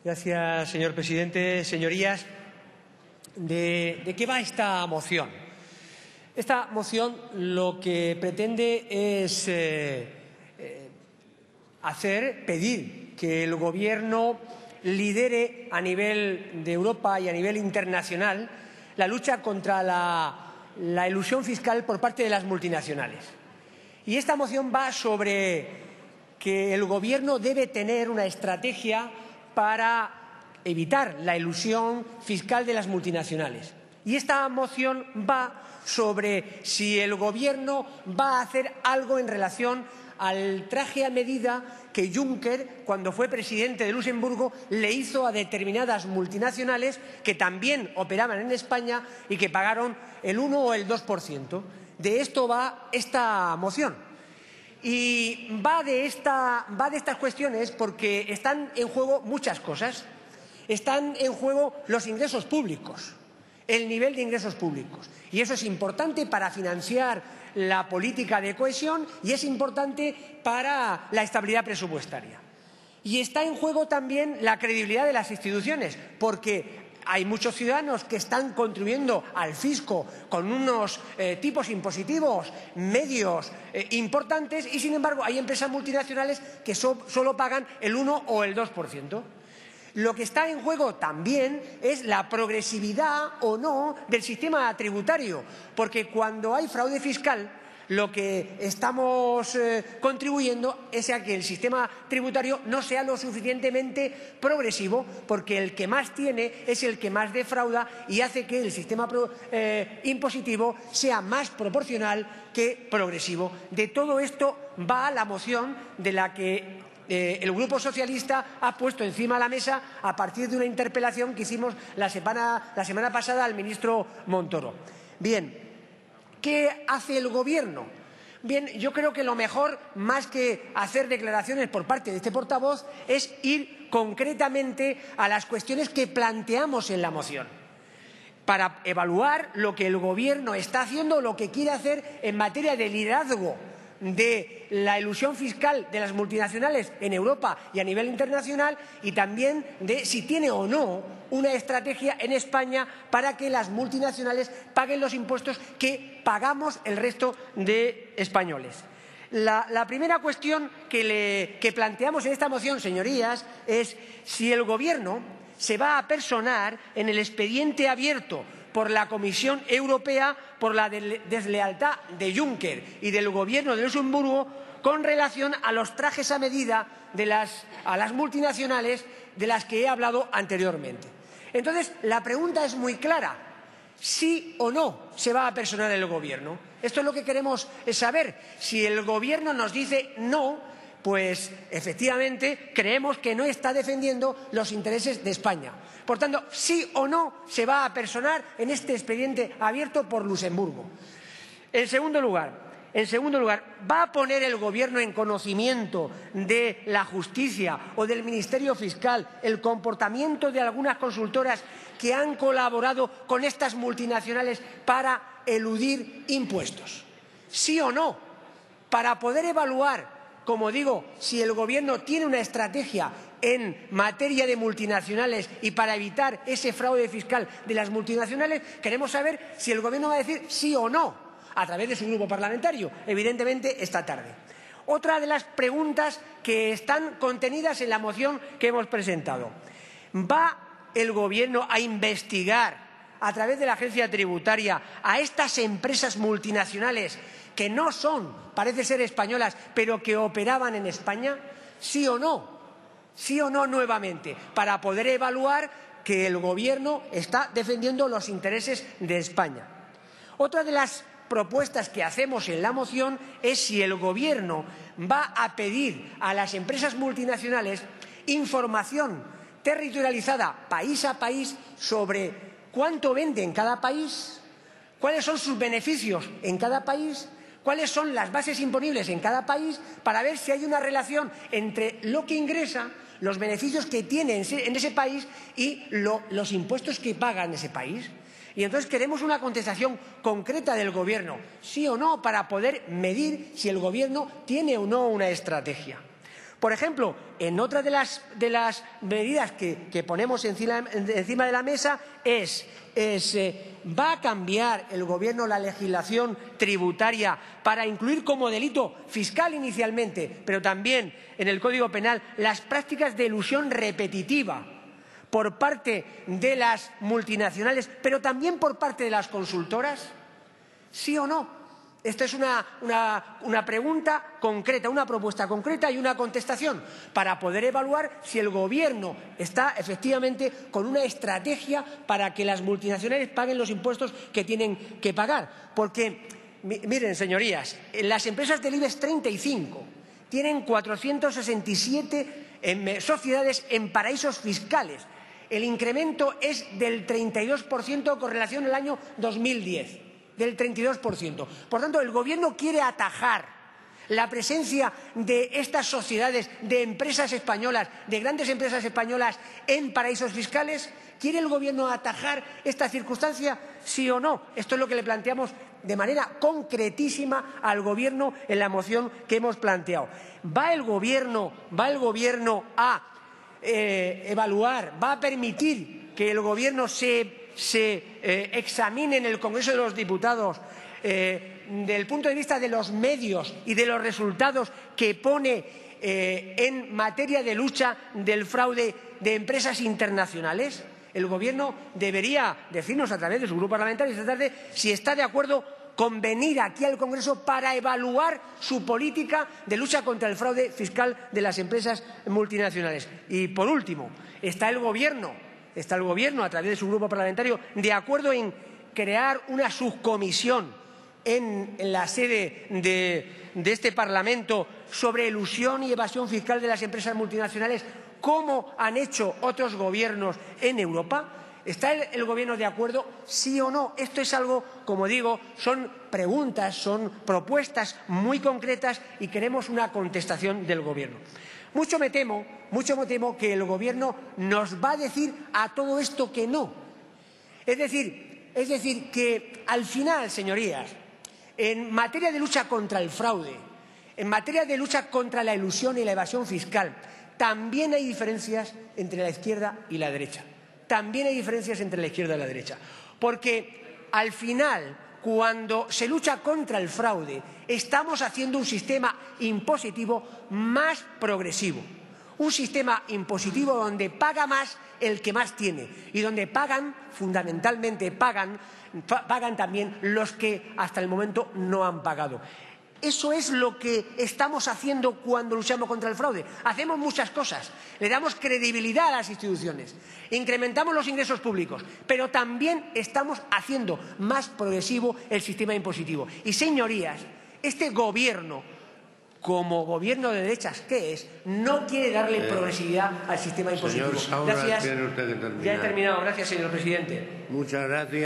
Gracias, señor presidente. Señorías, ¿de qué va esta moción? Esta moción lo que pretende es pedir que el Gobierno lidere a nivel de Europa y a nivel internacional la lucha contra la elusión fiscal por parte de las multinacionales. Y esta moción va sobre que el Gobierno debe tener una estrategia para evitar la elusión fiscal de las multinacionales. Y esta moción va sobre si el Gobierno va a hacer algo en relación al traje a medida que Juncker, cuando fue presidente de Luxemburgo, le hizo a determinadas multinacionales que también operaban en España y que pagaron el 1 o el 2%. De esto va esta moción. Y va de estas cuestiones porque están en juego muchas cosas. Están en juego los ingresos públicos, el nivel de ingresos públicos. Y eso es importante para financiar la política de cohesión y es importante para la estabilidad presupuestaria. Y está en juego también la credibilidad de las instituciones, porque hay muchos ciudadanos que están contribuyendo al fisco con unos tipos impositivos medios importantes y, sin embargo, hay empresas multinacionales que solo pagan el 1 o el 2%. Lo que está en juego también es la progresividad o no del sistema tributario, porque cuando hay fraude fiscal, lo que estamos contribuyendo es a que el sistema tributario no sea lo suficientemente progresivo, porque el que más tiene es el que más defrauda y hace que el sistema impositivo sea más proporcional que progresivo. De todo esto va la moción de la que el Grupo Socialista ha puesto encima de la mesa a partir de una interpelación que hicimos la semana pasada al ministro Montoro. Bien, ¿qué hace el Gobierno? Bien, yo creo que lo mejor, más que hacer declaraciones por parte de este portavoz, es ir concretamente a las cuestiones que planteamos en la moción, para evaluar lo que el Gobierno está haciendo, lo que quiere hacer en materia de liderazgo de la elusión fiscal de las multinacionales en Europa y a nivel internacional, y también de si tiene o no una estrategia en España para que las multinacionales paguen los impuestos que pagamos el resto de españoles. La primera cuestión que planteamos en esta moción, señorías, es si el Gobierno se va a personar en el expediente abierto por la Comisión Europea por la deslealtad de Juncker y del Gobierno de Luxemburgo con relación a los trajes a medida a las multinacionales de las que he hablado anteriormente. Entonces, la pregunta es muy clara: ¿sí o no se va a personar el Gobierno? Esto es lo que queremos saber. Si el Gobierno nos dice no, pues efectivamente creemos que no está defendiendo los intereses de España. Por tanto, sí o no se va a personar en este expediente abierto por Luxemburgo. En segundo lugar, ¿va a poner el Gobierno en conocimiento de la Justicia o del Ministerio Fiscal el comportamiento de algunas consultoras que han colaborado con estas multinacionales para eludir impuestos? ¿Sí o no? Para poder evaluar, como digo, si el Gobierno tiene una estrategia en materia de multinacionales y para evitar ese fraude fiscal de las multinacionales, queremos saber si el Gobierno va a decir sí o no, a través de su grupo parlamentario, evidentemente esta tarde. Otra de las preguntas que están contenidas en la moción que hemos presentado: ¿va el Gobierno a investigar a través de la agencia tributaria a estas empresas multinacionales que no son, parece ser, españolas, pero que operaban en España? ¿Sí o no? ¿Sí o no nuevamente? Para poder evaluar que el Gobierno está defendiendo los intereses de España. Otra de las propuestas que hacemos en la moción es si el Gobierno va a pedir a las empresas multinacionales información territorializada, país a país, sobre cuánto vende en cada país, cuáles son sus beneficios en cada país, cuáles son las bases imponibles en cada país, para ver si hay una relación entre lo que ingresa, los beneficios que tiene en ese país y los impuestos que paga en ese país. Y entonces queremos una contestación concreta del Gobierno, sí o no, para poder medir si el Gobierno tiene o no una estrategia. Por ejemplo, en otra de las medidas que ponemos encima de la mesa ¿va a cambiar el Gobierno la legislación tributaria para incluir como delito fiscal inicialmente, pero también en el Código Penal, las prácticas de elusión repetitiva por parte de las multinacionales, pero también por parte de las consultoras? ¿Sí o no? Esta es una pregunta concreta, una propuesta concreta y una contestación para poder evaluar si el Gobierno está efectivamente con una estrategia para que las multinacionales paguen los impuestos que tienen que pagar. Porque, miren, señorías, las empresas del IBEX 35 tienen 467 sociedades en paraísos fiscales. El incremento es del 32% con relación al año 2010. Del 32%. Por tanto, el Gobierno quiere atajar la presencia de estas sociedades, de empresas españolas, de grandes empresas españolas en paraísos fiscales. ¿Quiere el Gobierno atajar esta circunstancia? ¿Sí o no? Esto es lo que le planteamos de manera concretísima al Gobierno en la moción que hemos planteado. ¿Va el Gobierno a evaluar, va a permitir que el Gobierno se examine en el Congreso de los Diputados desde el punto de vista de los medios y de los resultados que pone en materia de lucha del fraude de empresas internacionales? El Gobierno debería decirnos a través de su grupo parlamentario esta tarde si está de acuerdo con venir aquí al Congreso para evaluar su política de lucha contra el fraude fiscal de las empresas multinacionales. Y, por último, ¿está el Gobierno a través de su grupo parlamentario de acuerdo en crear una subcomisión en la sede de este Parlamento sobre elusión y evasión fiscal de las empresas multinacionales, como han hecho otros gobiernos en Europa? ¿Está el Gobierno de acuerdo? ¿Sí o no? Esto es algo, como digo, son preguntas, son propuestas muy concretas y queremos una contestación del Gobierno. Mucho me temo que el Gobierno nos va a decir a todo esto que no. Es decir, que al final, señorías, en materia de lucha contra el fraude, en materia de lucha contra la elusión y la evasión fiscal, también hay diferencias entre la izquierda y la derecha. También hay diferencias entre la izquierda y la derecha. Porque al final, cuando se lucha contra el fraude, estamos haciendo un sistema impositivo más progresivo. Un sistema impositivo donde paga más el que más tiene y donde fundamentalmente pagan también los que hasta el momento no han pagado. Eso es lo que estamos haciendo cuando luchamos contra el fraude. Hacemos muchas cosas, le damos credibilidad a las instituciones, incrementamos los ingresos públicos, pero también estamos haciendo más progresivo el sistema impositivo. Y, señorías, este Gobierno, como Gobierno de derechas que es, no quiere darle progresividad al sistema impositivo. Señor Saura, gracias. tiene usted que terminar. Ya he terminado. Gracias, señor presidente. Muchas gracias.